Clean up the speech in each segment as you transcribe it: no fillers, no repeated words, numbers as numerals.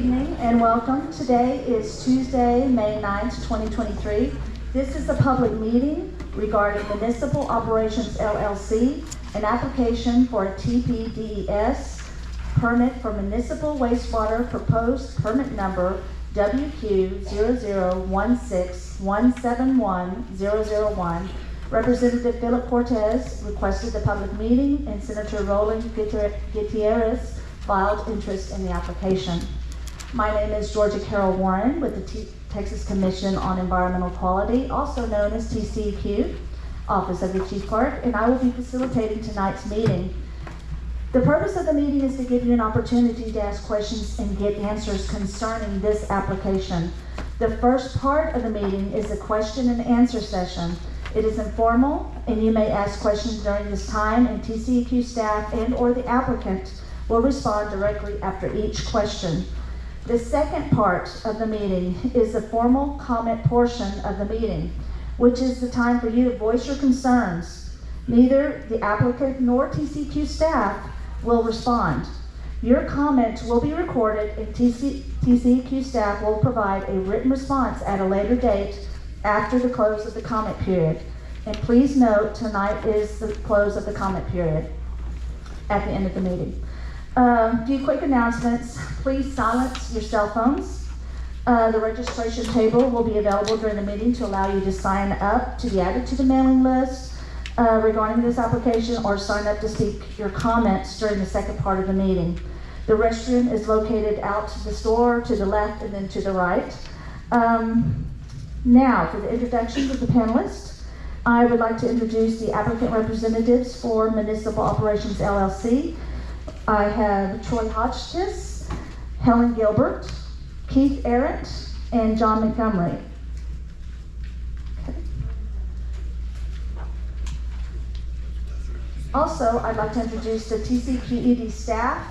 evening and welcome. Today is Tuesday, May 9th, 2023. This is a public meeting regarding Municipal Operations LLC, an application for a TPDES permit for municipal wastewater proposed permit number WQ0016171-001. Representative Philip Cortez requested the public meeting and Senator Roland Gutierrez filed interest in the application. My name is Georgia Carol Warren with the Texas Commission on Environmental Quality, also known as TCEQ, Office of the Chief Clerk, and I will be facilitating tonight's meeting. The purpose of the meeting is to give you an opportunity to ask questions and get answers concerning this application. The first part of the meeting is a question and answer session. It is informal, and you may ask questions during this time, and TCEQ staff and or the applicant will respond directly after each question. The second part of the meeting is the formal comment portion of the meeting, which is the time for you to voice your concerns. Neither the applicant nor TCEQ staff will respond. Your comment will be recorded and TCEQ staff will provide a written response at a later date after the close of the comment period. And please note, tonight is the close of the comment period at the end of the meeting. A few quick announcements. Please silence your cell phones. The registration table will be available during the meeting to allow you to sign up to be added to the mailing list regarding this application, or sign up to speak your comments during the second part of the meeting. The restroom is located out to the store, to the left, and then to the right. Now, for the introductions of the panelists, I would like to introduce the applicant representatives for Municipal Operations LLC. I have Troy Hotchkiss, Helen Gilbert, Keith Arendt, and John Montgomery. Okay. Also, I'd like to introduce the TCEQ staff.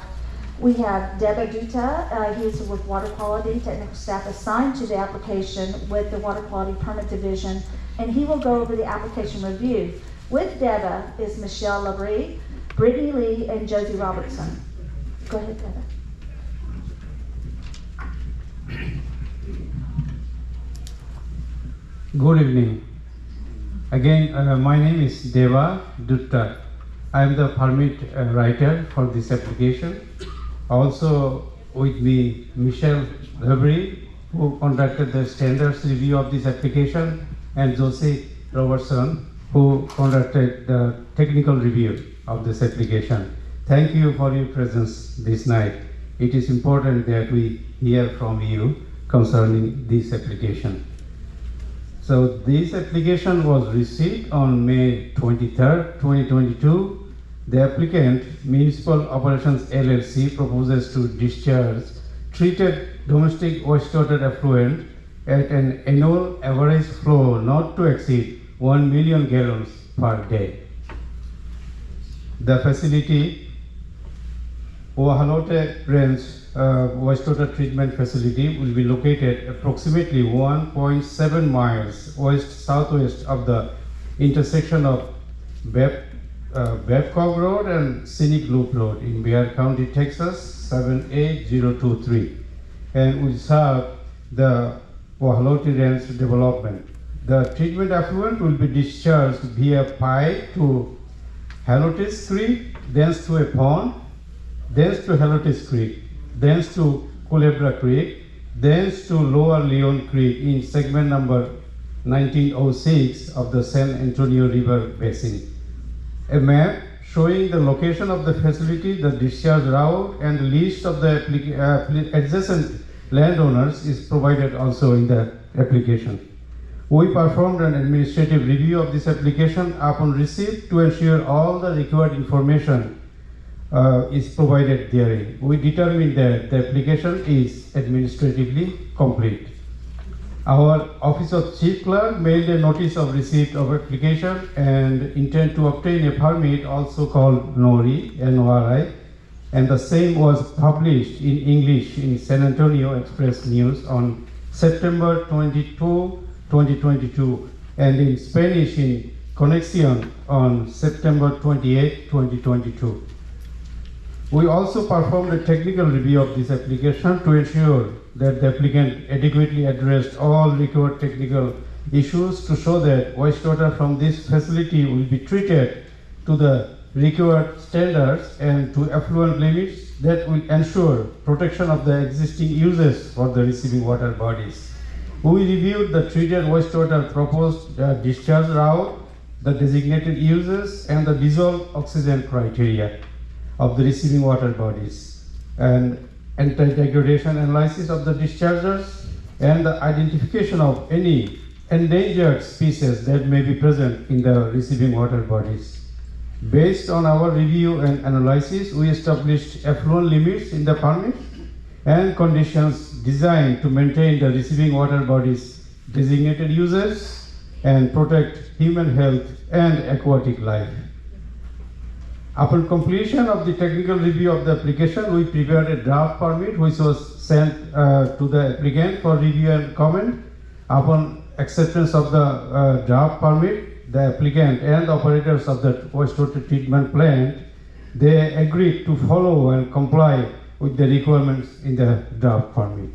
We have Deba Dutta, he is with Water Quality Technical Staff assigned to the application with the Water Quality Permit Division, and he will go over the application review. With Deba is Michelle Labrie, Brittany Lee, and Josie Robertson. Go ahead, Deba. Good evening. Again, my name is Deba Dutta. I am the permit writer for this application. Also with me, Michelle Labrie, who conducted the standards review of this application, and Josie Robertson, who conducted the technical review of this application. Thank you for your presence this night. It is important that we hear from you concerning this application. So this application was received on May 23rd, 2022. The applicant, Municipal Operations LLC, proposes to discharge treated domestic wastewater effluent at an annual average flow not to exceed 1 million gallons per day. The facility, Quajolote Range wastewater treatment facility, will be located approximately 1.7 miles west-southwest of the intersection of Babcock Road and Scenic Loop Road in Bexar County, Texas 78023, and will serve the Quajolote Range development. The treatment effluent will be discharged via pipe to Halotes Creek, thence to a pond, thence to Halotes Creek, thence to Culebra Creek, thence to Lower Leon Creek in segment number 1906 of the San Antonio River Basin. A map showing the location of the facility, the discharge route, and the list of the adjacent landowners is provided also in the application. We performed an administrative review of this application upon receipt to ensure all the required information is provided therein. We determined that the application is administratively complete. Our Office of Chief Clerk mailed a notice of receipt of application and intend to obtain a permit, also called NORI, N-O-R-I, and the same was published in English in San Antonio Express News on September 22, 2022, and in Spanish in Conexión on September 28, 2022. We also performed a technical review of this application to ensure that the applicant adequately addressed all required technical issues to show that wastewater from this facility will be treated to the required standards and to effluent limits that will ensure protection of the existing uses for the receiving water bodies. We reviewed the treated wastewater proposed discharge route, the designated uses, and the dissolved oxygen criteria of the receiving water bodies, and anti-degradation analysis of the dischargers, and the identification of any endangered species that may be present in the receiving water bodies. Based on our review and analysis, we established effluent limits in the permit and conditions designed to maintain the receiving water bodies' designated uses and protect human health and aquatic life. Upon completion of the technical review of the application, we prepared a draft permit which was sent to the applicant for review and comment. Upon acceptance of the draft permit, the applicant and operators of the wastewater treatment plant, they agreed to follow and comply with the requirements in the draft permit.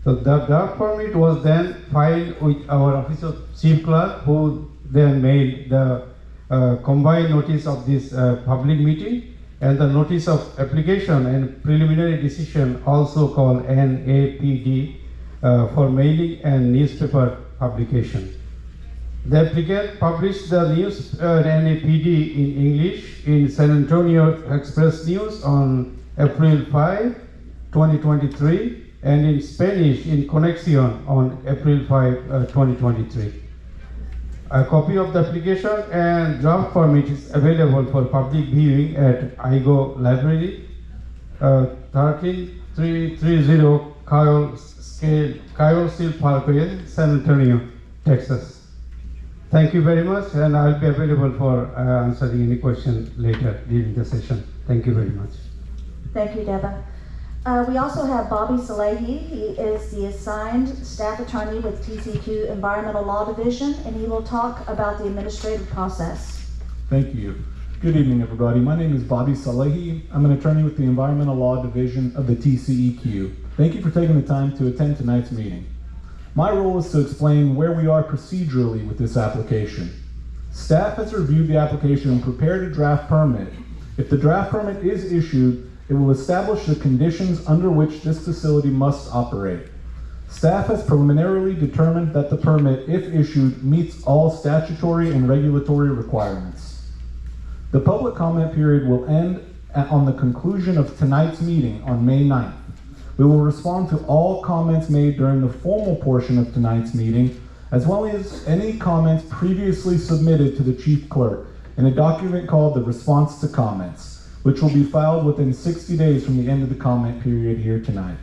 So the draft permit was then filed with our Office of Chief Clerk, who then made the combined notice of this public meeting and the notice of application and preliminary decision, also called NAPD, for mailing and newspaper publication. The applicant published the news NAPD in English in San Antonio Express News on April 5, 2023, and in Spanish in Conexión on April 5, 2023. A copy of the application and draft permit is available for public viewing at IGO Library, 13330 Kyle Steel Parkway, San Antonio, Texas. Thank you very much, and I'll be available for answering any question later during the session. Thank you very much. Thank you, Deba. We also have Bobby Salehi. He is the assigned staff attorney with TCEQ Environmental Law Division, and he will talk about the administrative process. Thank you. Good evening, everybody. My name is Bobby Salehi. I'm an attorney with the Environmental Law Division of the TCEQ. Thank you for taking the time to attend tonight's meeting. My role is to explain where we are procedurally with this application. Staff has reviewed the application and prepared a draft permit. If the draft permit is issued, it will establish the conditions under which this facility must operate. Staff has preliminarily determined that the permit, if issued, meets all statutory and regulatory requirements. The public comment period will end on the conclusion of tonight's meeting on May 9th. We will respond to all comments made during the formal portion of tonight's meeting, as well as any comments previously submitted to the Chief Clerk in a document called the Response to Comments, which will be filed within 60 days from the end of the comment period here tonight.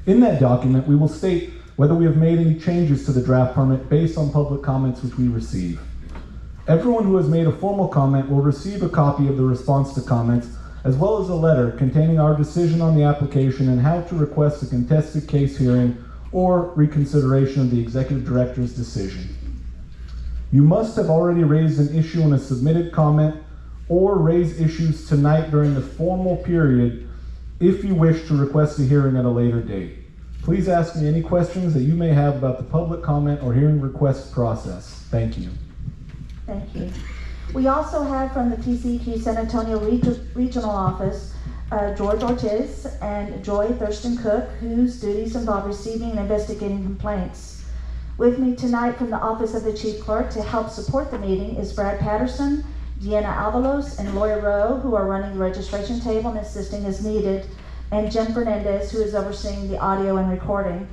In that document, we will state whether we have made any changes to the draft permit based on public comments which we receive. Everyone who has made a formal comment will receive a copy of the response to comments, as well as a letter containing our decision on the application and how to request a contested case hearing or reconsideration of the executive director's decision. You must have already raised an issue in a submitted comment or raise issues tonight during the formal period if you wish to request a hearing at a later date. Please ask me any questions that you may have about the public comment or hearing request process. Thank you. Thank you. We also have from the TCEQ San Antonio Regional Office, George Ortiz and Joy Thurston Cook, whose duties involve receiving and investigating complaints. With me tonight from the Office of the Chief Clerk to help support the meeting is Brad Patterson, Deanna Avalos, and Lori Rowe, who are running the registration table and assisting as needed, and Jen Fernandez, who is overseeing the audio and recording.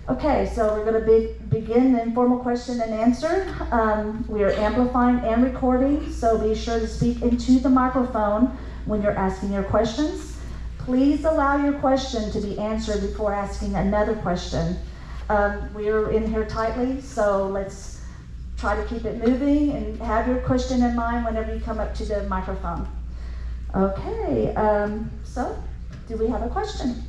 Okay, so we're going to begin the informal question and answer. We are amplifying and recording, so be sure to speak into the microphone when you're asking your questions. Please allow your question to be answered before asking another question. We're in here tightly, so let's try to keep it moving and have your question in mind whenever you come up to the microphone. Okay, so do we have a question?